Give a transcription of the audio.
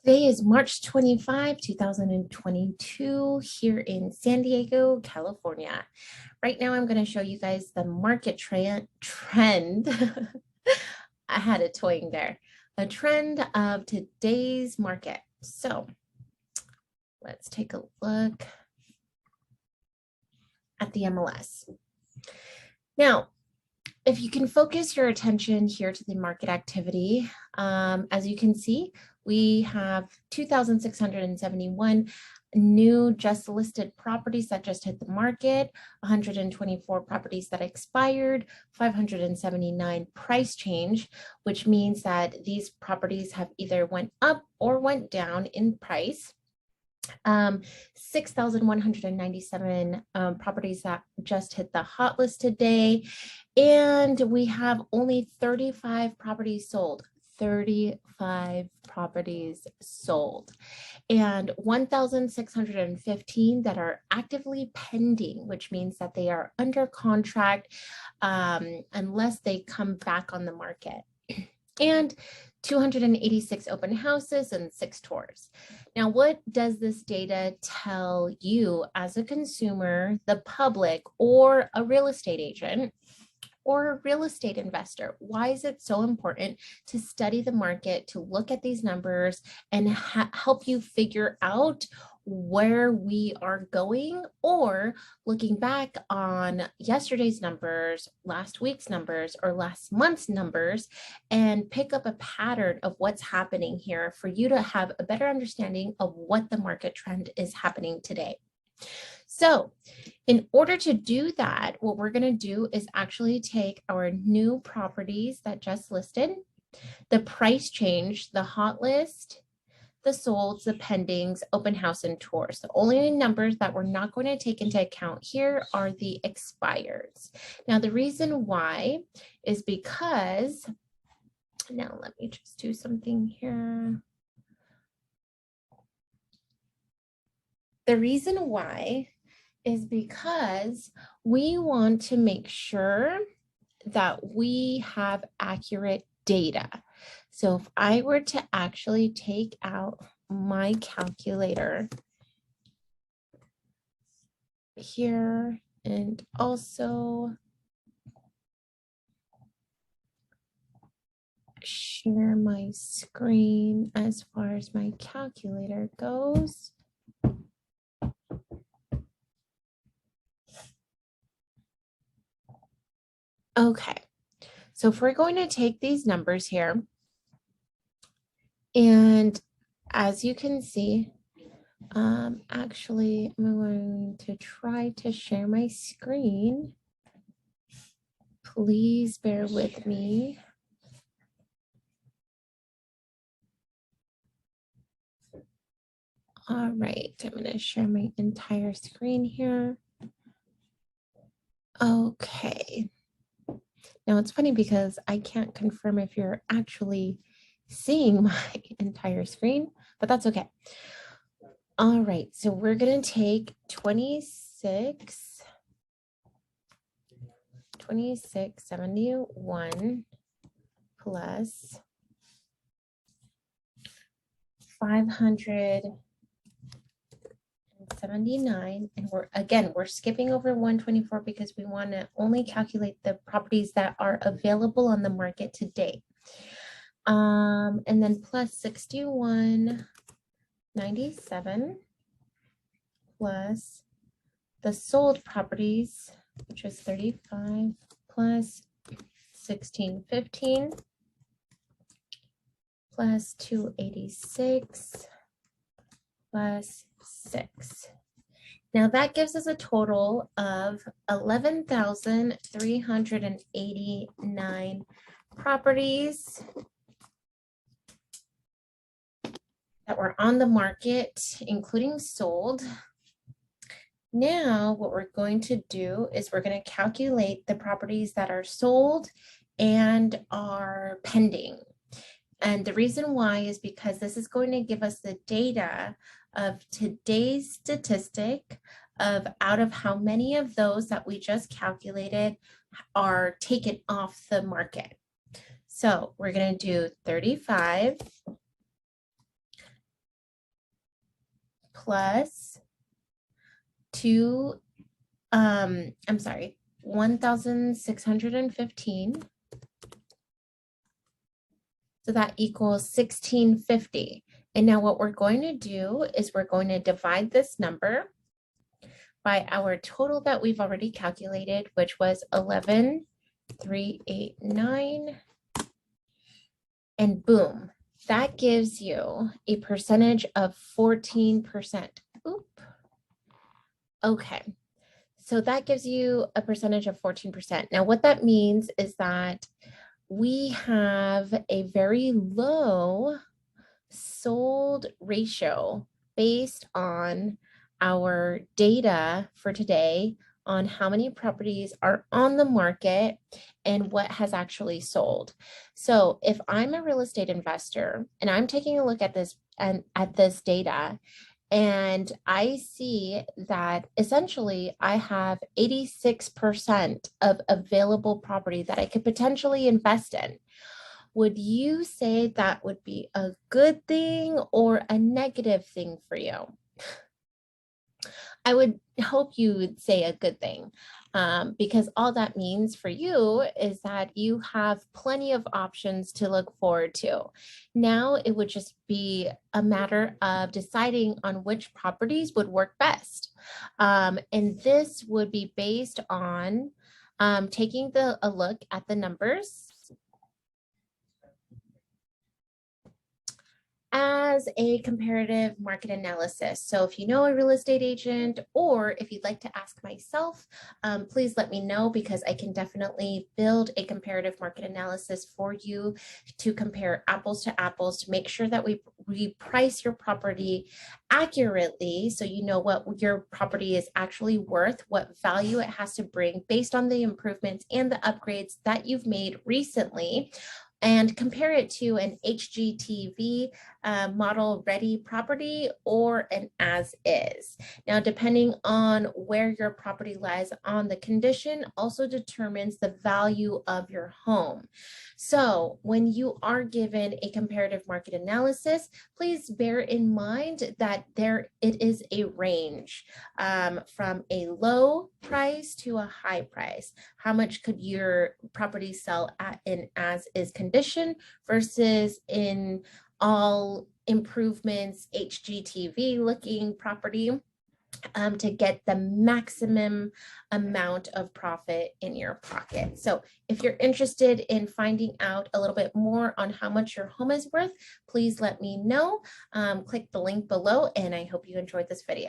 Today is March 25, 2022 here in San Diego, California. Right now, I'm going to show you guys the market trend. I had a toying there. A trend of today's market. So let's take a look at the MLS. Now, if you can focus your attention here to the market activity, as you can see, we have 2,671 new just listed properties that just hit the market, 124 properties that expired, 579 price change, which means that these properties have either went up or went down in price. 6,197 properties that just hit the hot list today. And we have only 35 properties sold. 35 properties sold. And 1,615 that are actively pending, which means that they are under contract unless they come back on the market. And 286 open houses and 6 tours. Now, what does this data tell you as a consumer, the public, or a real estate agent, or a real estate investor? Why is it so important to study the market, to look at these numbers and help you figure out where we are going, or looking back on yesterday's numbers, last week's numbers, or last month's numbers, and pick up a pattern of what's happening here for you to have a better understanding of what the market trend is happening today. So in order to do that, what we're going to do is actually take our new properties that just listed, the price change, the hot list, the solds, the pendings, open house, and tours. The only numbers that we're not going to take into account here are the expireds. Now, the reason why is because, now let me just do something here. The reason why is because we want to make sure that we have accurate data. So if I were to actually take out my calculator here and also share my screen as far as my calculator goes. Okay, so if we're going to take these numbers here, and as you can see, actually, I'm going to try to share my screen. Please bear with me. All right, I'm going to share my entire screen here. Okay. Now it's funny because I can't confirm if you're actually seeing my entire screen, but that's okay. All right, so we're going to take 2671 plus 579, and we're skipping over 124 because we want to only calculate the properties that are available on the market today. And then plus 6197 plus the sold properties, which is 35, plus 1615 plus 286 plus 6. Now that gives us a total of 11,389 properties that were on the market, including sold. Now what we're going to do is we're going to calculate the properties that are sold and are pending. And the reason why is because this is going to give us the data of today's statistic of out of how many of those that we just calculated are taken off the market. So we're going to do 35 plus 1,615. So that equals 1,650. And now what we're going to do is we're going to divide this number by our total that we've already calculated, which was 11,389. And boom, that gives you a percentage of 14%. Oop. Okay. So that gives you a percentage of 14%. Now, what that means is that we have a very low sold ratio based on our data for today on how many properties are on the market and what has actually sold. So if I'm a real estate investor and I'm taking a look at this and at this data, and I see that essentially I have 86% of available property that I could potentially invest in. Would you say that would be a good thing or a negative thing for you? I would hope you would say a good thing, because all that means for you is that you have plenty of options to look forward to. Now it would just be a matter of deciding on which properties would work best. And this would be based on taking a look at the numbers as a comparative market analysis. So if you know a real estate agent, or if you'd like to ask myself, please let me know, because I can definitely build a comparative market analysis for you to compare apples to apples to make sure that we price your property accurately, so you know what your property is actually worth, what value it has to bring based on the improvements and the upgrades that you've made recently, and compare it to an HGTV model ready property or an as is. Now, depending on where your property lies on the condition also determines the value of your home. So when you are given a comparative market analysis, please bear in mind that it is a range from a low price to a high price. How much could your property sell at an as is condition versus in all improvements HGTV looking property, to get the maximum amount of profit in your pocket. So if you're interested in finding out a little bit more on how much your home is worth, please let me know. Click the link below, and I hope you enjoyed this video.